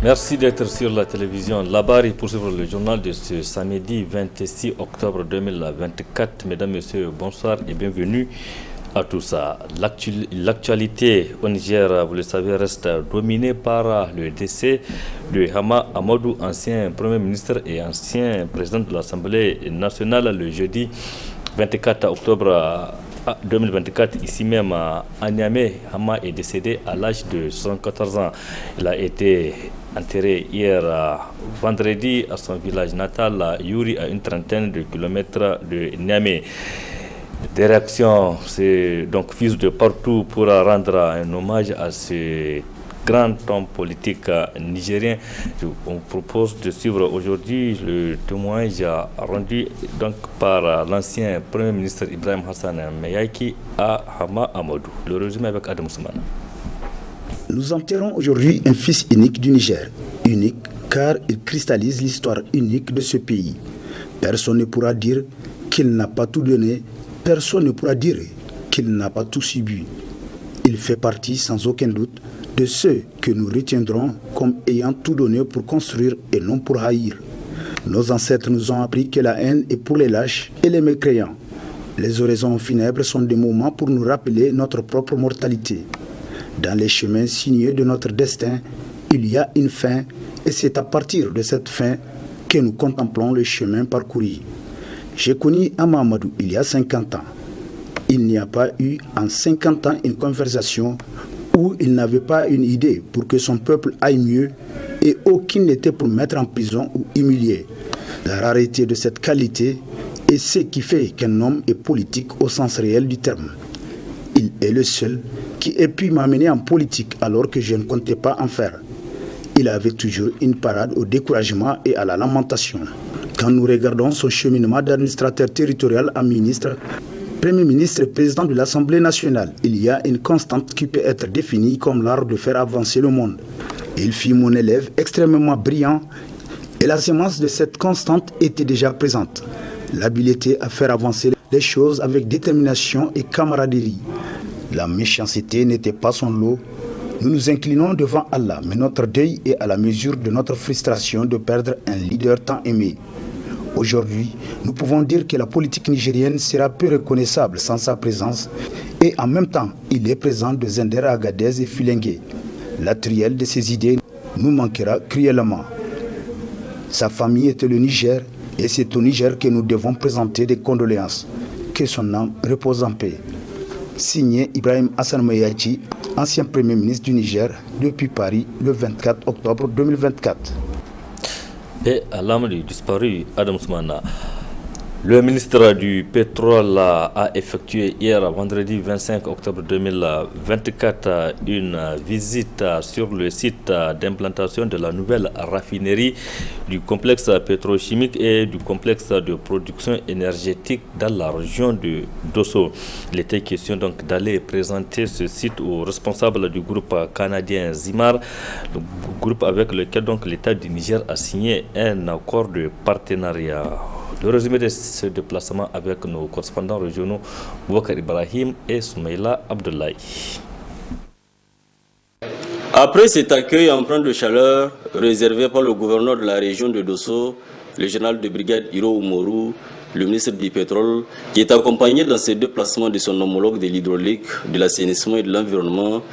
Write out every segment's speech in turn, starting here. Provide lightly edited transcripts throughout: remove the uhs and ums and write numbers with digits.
Merci d'être sur la télévision Labari pour suivre le journal de ce samedi 26 octobre 2024. Mesdames, Messieurs, bonsoir et bienvenue à tous. L'actualité au Niger, vous le savez, reste dominée par le décès de Hama Amadou, ancien Premier ministre et ancien président de l'Assemblée nationale, le jeudi 24 octobre 2024, ici même à Niamey. Hama est décédé à l'âge de 74 ans. Il a été enterré hier vendredi à son village natal, Yuri, à une trentaine de kilomètres de Niamey. Des réactions donc fusent de partout pour rendre un hommage à ce grand homme politique nigérien. On propose de suivre aujourd'hui le témoignage rendu donc par l'ancien Premier ministre Ibrahim Hassan Meyaki à Hama Amadou. Le résumé avec Adam Soumana. Nous enterrons aujourd'hui un fils unique du Niger. Unique car il cristallise l'histoire unique de ce pays. Personne ne pourra dire qu'il n'a pas tout donné. Personne ne pourra dire qu'il n'a pas tout subi. Il fait partie sans aucun doute de ceux que nous retiendrons comme ayant tout donné pour construire et non pour haïr. Nos ancêtres nous ont appris que la haine est pour les lâches et les mécréants. Les oraisons funèbres sont des moments pour nous rappeler notre propre mortalité. Dans les chemins sinueux de notre destin, il y a une fin et c'est à partir de cette fin que nous contemplons le chemin parcouru. J'ai connu Hama Amadou il y a 50 ans. Il n'y a pas eu en 50 ans une conversation où il n'avait pas une idée pour que son peuple aille mieux et aucune n'était pour mettre en prison ou humilier. La rareté de cette qualité est ce qui fait qu'un homme est politique au sens réel du terme. Il est le seul qui ait pu m'amener en politique alors que je ne comptais pas en faire. Il avait toujours une parade au découragement et à la lamentation. Quand nous regardons son cheminement d'administrateur territorial à ministre, Premier ministre et président de l'Assemblée nationale, il y a une constante qui peut être définie comme l'art de faire avancer le monde. Il fut mon élève extrêmement brillant et la semence de cette constante était déjà présente. L'habileté à faire avancer les choses avec détermination et camaraderie. La méchanceté n'était pas son lot. Nous nous inclinons devant Allah, mais notre deuil est à la mesure de notre frustration de perdre un leader tant aimé. Aujourd'hui, nous pouvons dire que la politique nigérienne sera peu reconnaissable sans sa présence et en même temps, il est présent de Zender, Agadez et Filengue. La truelle de ses idées nous manquera cruellement. Sa famille était le Niger et c'est au Niger que nous devons présenter des condoléances. Que son âme repose en paix. Signé Ibrahim Hassan Meyaki, ancien Premier ministre du Niger, depuis Paris le 24 octobre 2024. Et à l'âme du disparu Adam Soumana, le ministre du Pétrole a effectué hier, vendredi 25 octobre 2024, une visite sur le site d'implantation de la nouvelle raffinerie du complexe pétrochimique et du complexe de production énergétique dans la région de Dosso. Il était question donc d'aller présenter ce site aux responsables du groupe canadien Zimar, le groupe avec lequel donc l'État du Niger a signé un accord de partenariat. Le résumé de ce déplacement avec nos correspondants régionaux Boubacar Ibrahim et Soumaïla Abdoulaye. Après cet accueil empreint de chaleur réservé par le gouverneur de la région de Dosso, le général de brigade Hiro Umoru, le ministre du Pétrole, qui est accompagné dans ses déplacements de son homologue de l'hydraulique, de l'assainissement et de l'environnement,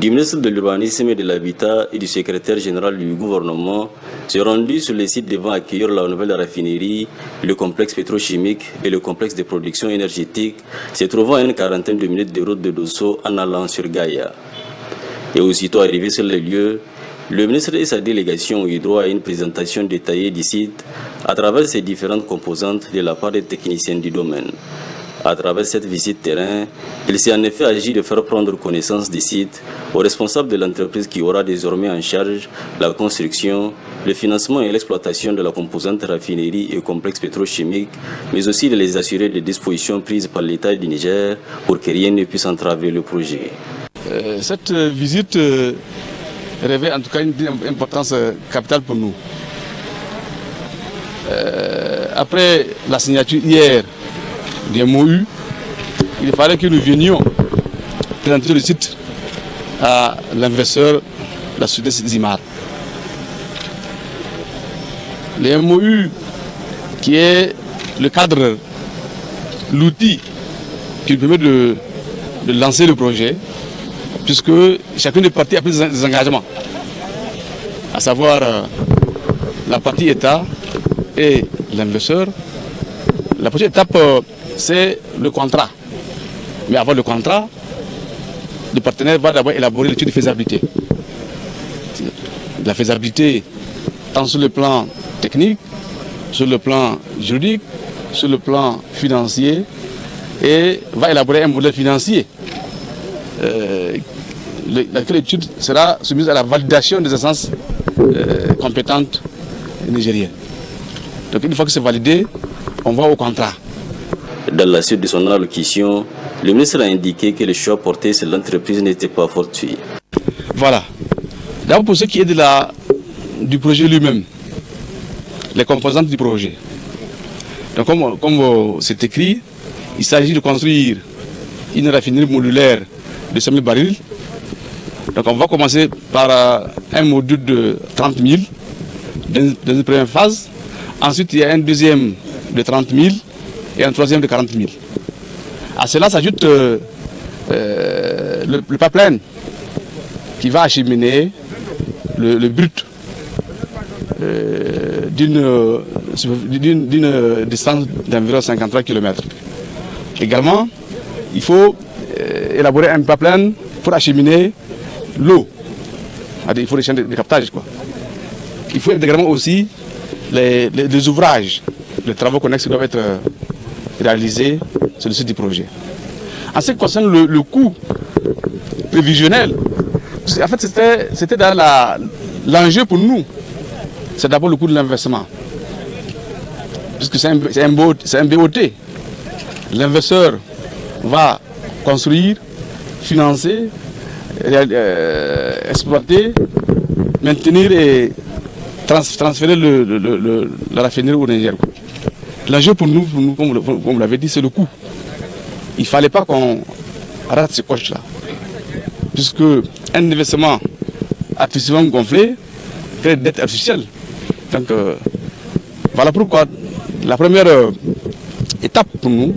du ministre de l'urbanisme et de l'habitat et du secrétaire général du gouvernement, s'est rendu sur le site devant accueillir la nouvelle raffinerie, le complexe pétrochimique et le complexe de production énergétique, se trouvant à une quarantaine de minutes de route de Dosso en allant sur Gaïa. Et aussitôt arrivé sur les lieux, le ministre et sa délégation ont eu droit à une présentation détaillée du site à travers ses différentes composantes de la part des techniciens du domaine. À travers cette visite terrain, il s'est en effet agi de faire prendre connaissance du site aux responsables de l'entreprise qui aura désormais en charge la construction, le financement et l'exploitation de la composante raffinerie et complexe pétrochimique, mais aussi de les assurer des dispositions prises par l'État du Niger pour que rien ne puisse entraver le projet. Cette visite revêt en tout cas une importance capitale pour nous. Après la signature hier des MOU, il fallait que nous venions présenter le site à l'investisseur, la société Zimar. Le MOU qui est le cadre, l'outil qui permet de lancer le projet, puisque chacune des parties a pris des engagements, à savoir la partie État et l'investisseur. La prochaine étape, c'est le contrat. Mais avant le contrat, le partenaire va d'abord élaborer l'étude de faisabilité. La faisabilité, tant sur le plan technique, sur le plan juridique, sur le plan financier, et va élaborer un modèle financier. Laquelle étude sera soumise à la validation des instances compétentes nigériennes. Donc une fois que c'est validé, on va au contrat. Dans la suite de son allocution, le ministre a indiqué que le choix porté sur l'entreprise n'était pas fortuit. Voilà. D'abord pour ce qui est du projet lui-même, les composantes du projet. Donc comme c'est écrit, il s'agit de construire une raffinerie modulaire de 5 000 barils. Donc on va commencer par un module de 30 000 dans une première phase. Ensuite il y a un deuxième de 30 000 et un troisième de 40 000. À cela s'ajoute le pipeline qui va acheminer le brut d'une distance d'environ 53 km. Également, il faut élaborer un pipeline pour acheminer l'eau. Il faut des chaînes de captage, quoi. Il faut également aussi les ouvrages, les travaux connexes qui doivent être réalisés sur le site du projet. En ce qui concerne le coût prévisionnel, en fait c'était dans l'enjeu pour nous, c'est d'abord le coût de l'investissement. Puisque c'est un BOT. L'investisseur va construire, financer, exploiter, maintenir et transférer la raffinerie au Niger. L'enjeu pour nous, comme vous l'avez dit, c'est le coût. Il ne fallait pas qu'on rate ces coches-là. Puisque un investissement artificiellement gonflé crée des dettes artificielles. Donc voilà pourquoi la première étape pour nous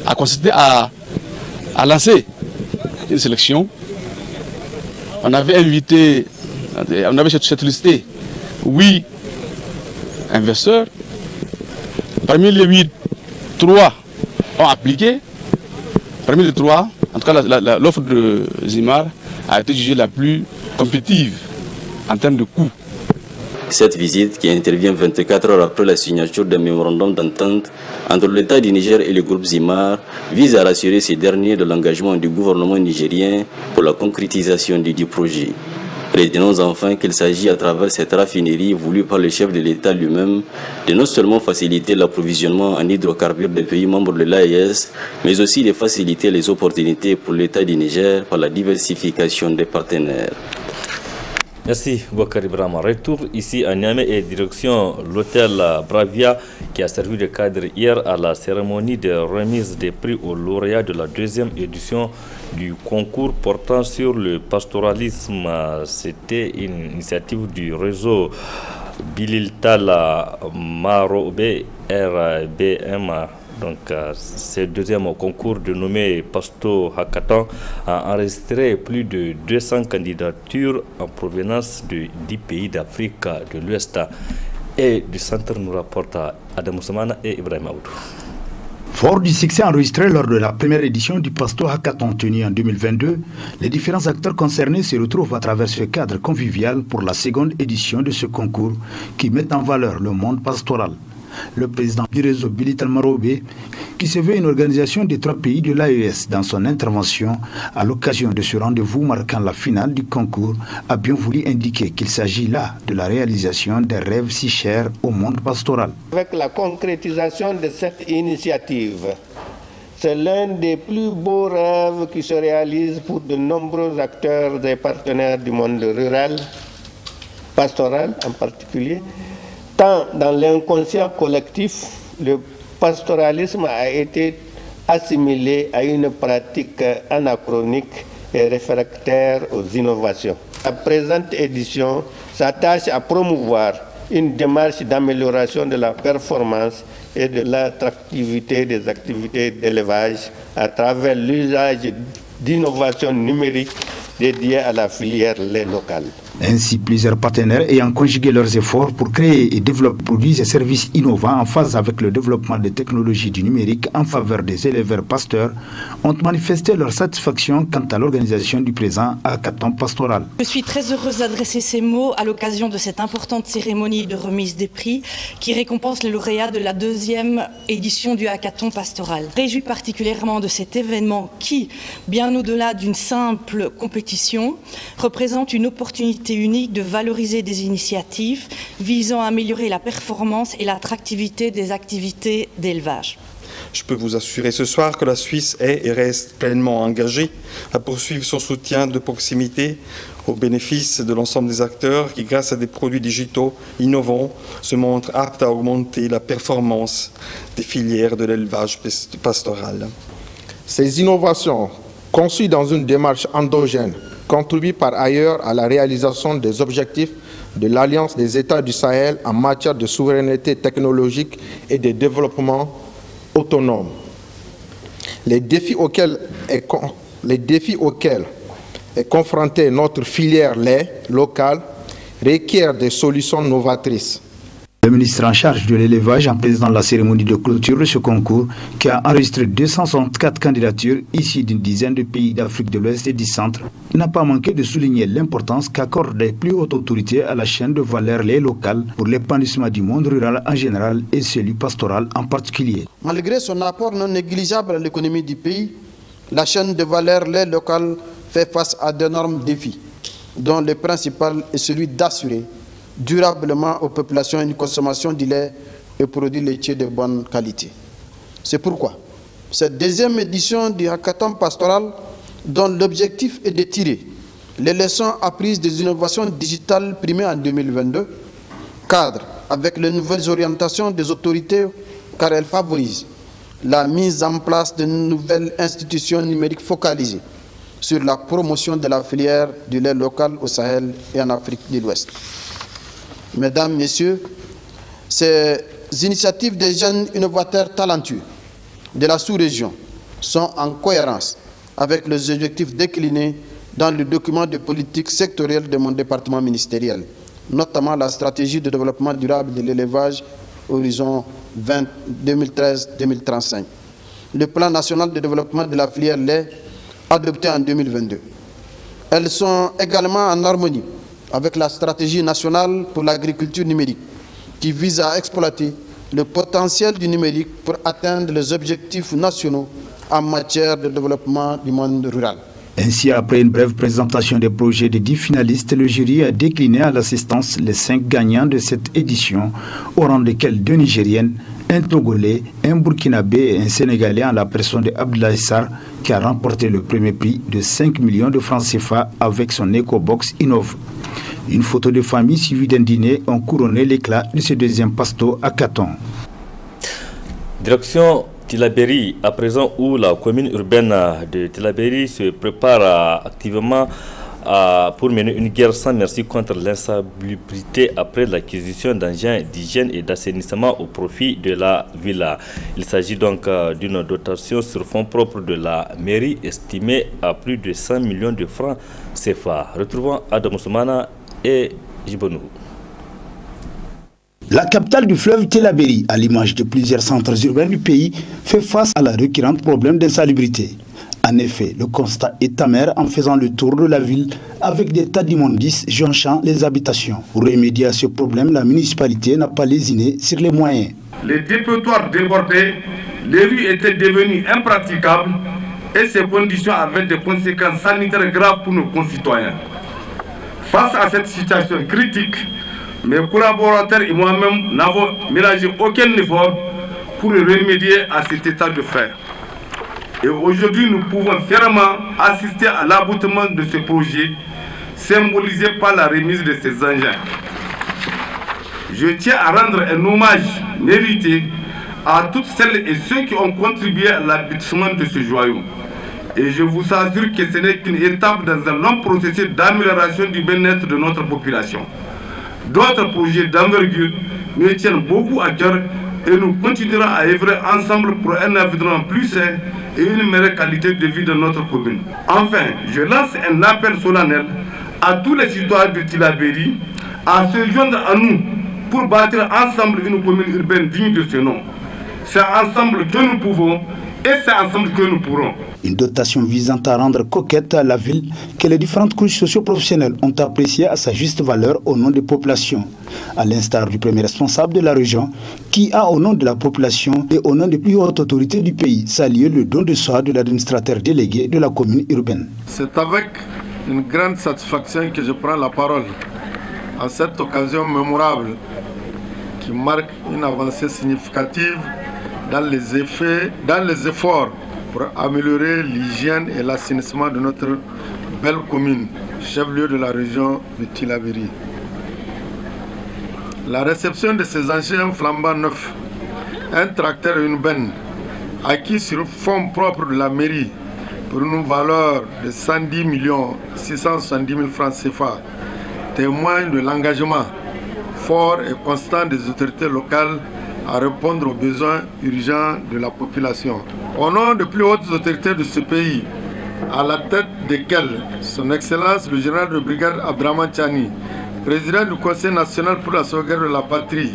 a consisté à lancer une sélection. On avait shortlisté 8 investisseurs. Parmi les 8, 3 ont appliqué. Parmi les 3, en tout cas l'offre de Zimar a été jugée la plus compétitive en termes de coût. Cette visite, qui intervient 24 heures après la signature d'un mémorandum d'entente entre l'État du Niger et le groupe Zimar, vise à rassurer ces derniers de l'engagement du gouvernement nigérien pour la concrétisation du projet. Retenons enfin qu'il s'agit à travers cette raffinerie voulue par le chef de l'État lui-même de non seulement faciliter l'approvisionnement en hydrocarbures des pays membres de l'AES, mais aussi de faciliter les opportunités pour l'État du Niger par la diversification des partenaires. Merci Boubacar Ibrahima. Retour ici à Niamey et direction l'hôtel Bravia qui a servi de cadre hier à la cérémonie de remise des prix aux lauréats de la deuxième édition du concours portant sur le pastoralisme. C'était une initiative du réseau Bililtala Marobe RBM. Donc, ce deuxième concours dénommé Pasto Hackathon a enregistré plus de 200 candidatures en provenance de 10 pays d'Afrique de l'Ouest et du centre, nous rapporte Adam Ousmane et Ibrahim Aoudou. Fort du succès enregistré lors de la première édition du Pasto Hackathon tenu en 2022, les différents acteurs concernés se retrouvent à travers ce cadre convivial pour la seconde édition de ce concours qui met en valeur le monde pastoral. Le président du réseau Bilital Marobe, qui se veut une organisation des 3 pays de l'AES, dans son intervention à l'occasion de ce rendez-vous marquant la finale du concours, a bien voulu indiquer qu'il s'agit là de la réalisation des rêves si chers au monde pastoral. Avec la concrétisation de cette initiative, c'est l'un des plus beaux rêves qui se réalisent pour de nombreux acteurs et partenaires du monde rural, pastoral en particulier. Tant dans l'inconscient collectif, le pastoralisme a été assimilé à une pratique anachronique et réfractaire aux innovations. La présente édition s'attache à promouvoir une démarche d'amélioration de la performance et de l'attractivité des activités d'élevage à travers l'usage d'innovations numériques dédiées à la filière lait locale. Ainsi, plusieurs partenaires ayant conjugué leurs efforts pour créer et développer produits et services innovants en phase avec le développement des technologies du numérique en faveur des éleveurs pasteurs ont manifesté leur satisfaction quant à l'organisation du présent hackathon pastoral. Je suis très heureuse d'adresser ces mots à l'occasion de cette importante cérémonie de remise des prix qui récompense les lauréats de la 2e édition du hackathon pastoral. Je me réjouis particulièrement de cet événement qui, bien au-delà d'une simple compétition, représente une opportunité unique de valoriser des initiatives visant à améliorer la performance et l'attractivité des activités d'élevage. Je peux vous assurer ce soir que la Suisse est et reste pleinement engagée à poursuivre son soutien de proximité au bénéfice de l'ensemble des acteurs qui, grâce à des produits digitaux innovants, se montrent aptes à augmenter la performance des filières de l'élevage pastoral. Ces innovations, conçues dans une démarche endogène, contribue par ailleurs à la réalisation des objectifs de l'Alliance des États du Sahel en matière de souveraineté technologique et de développement autonome. Les défis auxquels est confrontée notre filière lait locale requièrent des solutions novatrices. Le ministre en charge de l'élevage, en présidant la cérémonie de clôture de ce concours, qui a enregistré 264 candidatures issues d'une dizaine de pays d'Afrique de l'Ouest et du Centre, n'a pas manqué de souligner l'importance qu'accordent les plus hautes autorités à la chaîne de valeur lait locale pour l'épanouissement du monde rural en général et celui pastoral en particulier. Malgré son apport non négligeable à l'économie du pays, la chaîne de valeur lait locale fait face à d'énormes défis, dont le principal est celui d'assurer durablement aux populations une consommation du lait et produits laitiers de bonne qualité. C'est pourquoi cette 2e édition du hackathon pastoral, dont l'objectif est de tirer les leçons apprises des innovations digitales primées en 2022, cadre avec les nouvelles orientations des autorités car elles favorisent la mise en place de nouvelles institutions numériques focalisées sur la promotion de la filière du lait local au Sahel et en Afrique de l'Ouest. Mesdames, Messieurs, ces initiatives des jeunes innovateurs talentueux de la sous-région sont en cohérence avec les objectifs déclinés dans le document de politique sectorielle de mon département ministériel, notamment la stratégie de développement durable de l'élevage Horizon 2013-2035, le plan national de développement de la filière lait adopté en 2022. Elles sont également en harmonie avec la stratégie nationale pour l'agriculture numérique qui vise à exploiter le potentiel du numérique pour atteindre les objectifs nationaux en matière de développement du monde rural. Ainsi, après une brève présentation des projets des 10 finalistes, le jury a décliné à l'assistance les 5 gagnants de cette édition, au rang desquels 2 Nigériennes, un Togolais, un Burkinabé et un Sénégalais en la personne de Abdoulaye Sarr, qui a remporté le premier prix de 5 millions de francs CFA avec son EcoBox Innov. Une photo de famille suivie d'un dîner ont couronné l'éclat de ce 2e pasto hackathon. Direction Tillabéri, à présent où la commune urbaine de Tillabéri se prépare activement pour mener une guerre sans merci contre l'insalubrité après l'acquisition d'engins d'hygiène et d'assainissement au profit de la ville. Il s'agit donc d'une dotation sur fonds propres de la mairie estimée à plus de 100 millions de francs CFA. Retrouvons Adam Soumana et Jibonou. La capitale du fleuve Tillabéri, à l'image de plusieurs centres urbains du pays, fait face à la récurrente problème d'insalubrité. En effet, le constat est amer en faisant le tour de la ville avec des tas d'immondices jonchant les habitations. Pour remédier à ce problème, la municipalité n'a pas lésiné sur les moyens. Les dépotoirs débordés, les rues étaient devenues impraticables et ces conditions avaient des conséquences sanitaires graves pour nos concitoyens. Face à cette situation critique, mes collaborateurs et moi-même n'avons ménagé aucun effort pour remédier à cet état de fait. Et aujourd'hui, nous pouvons fièrement assister à l'aboutement de ce projet, symbolisé par la remise de ces engins. Je tiens à rendre un hommage mérité à toutes celles et ceux qui ont contribué à l'aboutissement de ce joyau. Et je vous assure que ce n'est qu'une étape dans un long processus d'amélioration du bien-être de notre population. D'autres projets d'envergure nous tiennent beaucoup à cœur et nous continuerons à œuvrer ensemble pour un avenir plus sain et une meilleure qualité de vie de notre commune. Enfin, je lance un appel solennel à tous les citoyens de Tillabéri à se joindre à nous pour bâtir ensemble une commune urbaine digne de ce nom. C'est ensemble que nous pouvons et c'est ensemble que nous pourrons. Une dotation visant à rendre coquette la ville que les différentes couches socio-professionnelles ont appréciée à sa juste valeur au nom des populations, à l'instar du premier responsable de la région qui a au nom de la population et au nom des plus hautes autorités du pays salué le don de soi de l'administrateur délégué de la commune urbaine. C'est avec une grande satisfaction que je prends la parole en cette occasion mémorable qui marque une avancée significative dans les efforts pour améliorer l'hygiène et l'assainissement de notre belle commune, chef-lieu de la région de Tillabéri. La réception de ces engins flambant neufs, un tracteur et une benne, acquis sur fonds propres de la mairie pour une valeur de 110 670 000 francs CFA, témoignent de l'engagement fort et constant des autorités locales à répondre aux besoins urgents de la population. Au nom des plus hautes autorités de ce pays, à la tête desquelles son Excellence le général de brigade Abdraman Tchani, président du Conseil national pour la sauvegarde de la patrie,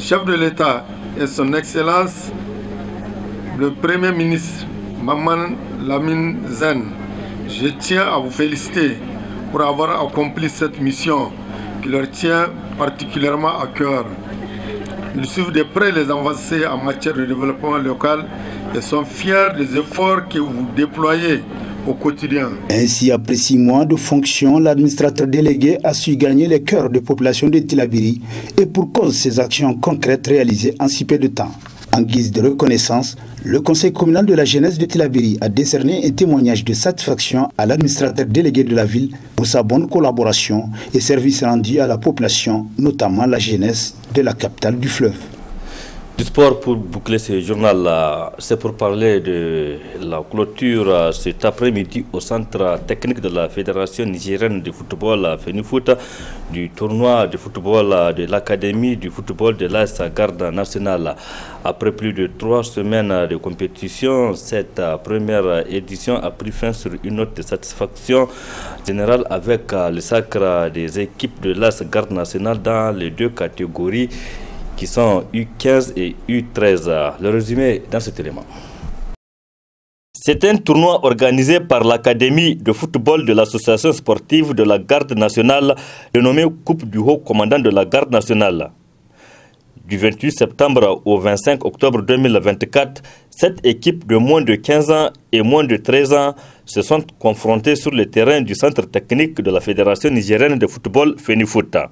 chef de l'État et son Excellence le Premier ministre Maman Lamine Zen, je tiens à vous féliciter pour avoir accompli cette mission qui leur tient particulièrement à cœur. Ils suivent de près les avancées en matière de développement local et sont fiers des efforts que vous déployez au quotidien. Ainsi, après 6 mois de fonction, l'administrateur délégué a su gagner les cœurs des populations de Tillabéri et pour cause ces actions concrètes réalisées en si peu de temps. En guise de reconnaissance, le conseil communal de la jeunesse de Tillabéri a décerné un témoignage de satisfaction à l'administrateur délégué de la ville pour sa bonne collaboration et services rendus à la population, notamment la jeunesse de la capitale du fleuve. Du sport pour boucler ce journal, c'est pour parler de la clôture cet après-midi au centre technique de la Fédération nigérienne de football FENIFOOT du tournoi de football de l'Académie du football de l'AS Garde nationale. Après plus de 3 semaines de compétition, cette première édition a pris fin sur une note de satisfaction générale avec le sacre des équipes de l'AS Garde nationale dans les 2 catégories qui sont U15 et U13. Le résumé dans cet élément. C'est un tournoi organisé par l'Académie de football de l'association sportive de la Garde nationale, dénommée Coupe du Haut Commandant de la Garde nationale. Du 28 septembre au 25 octobre 2024, 7 équipes de moins de 15 ans et moins de 13 ans se sont confrontées sur le terrain du centre technique de la Fédération nigérienne de football FENIFOOT.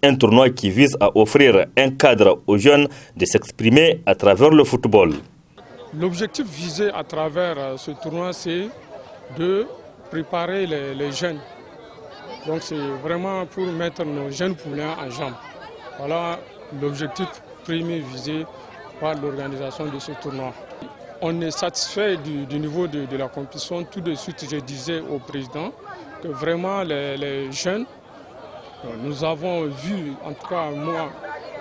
Un tournoi qui vise à offrir un cadre aux jeunes de s'exprimer à travers le football. L'objectif visé à travers ce tournoi, c'est de préparer les jeunes. Donc c'est vraiment pour mettre nos jeunes poulains en jambes. Voilà l'objectif premier visé par l'organisation de ce tournoi. On est satisfait du niveau de la compétition. Tout de suite, je disais au président que vraiment les jeunes, nous avons vu, en tout cas moi,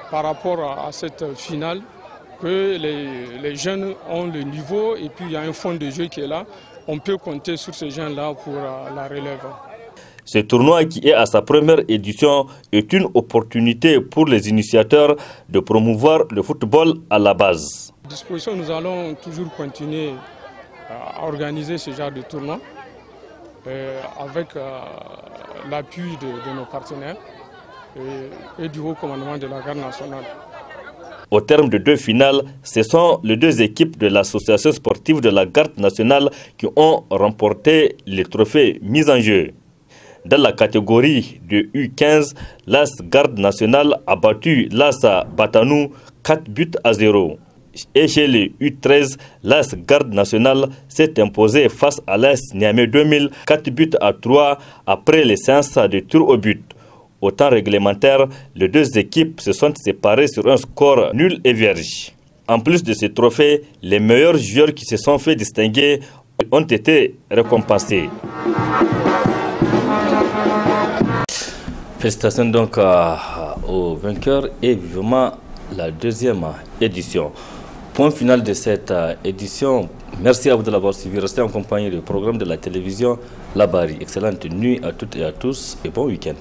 par rapport à cette finale, que les jeunes ont le niveau et puis il y a un fond de jeu qui est là. On peut compter sur ces jeunes-là pour la relève. Ce tournoi qui est à sa première édition est une opportunité pour les initiateurs de promouvoir le football à la base. À disposition, nous allons toujours continuer à organiser ce genre de tournoi avec l'appui de nos partenaires et du haut commandement de la Garde nationale. Au terme de 2 finales, ce sont les 2 équipes de l'association sportive de la Garde nationale qui ont remporté les trophées mis en jeu. Dans la catégorie de U15, l'AS Garde nationale a battu l'AS Batanou 4-0. Et chez les U13, l'AS Garde nationale s'est imposé face à l'AS Niamey 2000 4-3 après les séances de tir au but. Au temps réglementaire, les 2 équipes se sont séparées sur un score nul et vierge. En plus de ces trophées, les meilleurs joueurs qui se sont fait distinguer ont été récompensés. Félicitations donc aux vainqueurs et vivement la deuxième édition. Point final de cette édition. Merci à vous de l'avoir suivi. Restez en compagnie du programme de la télévision Labari. Excellente nuit à toutes et à tous et bon week-end.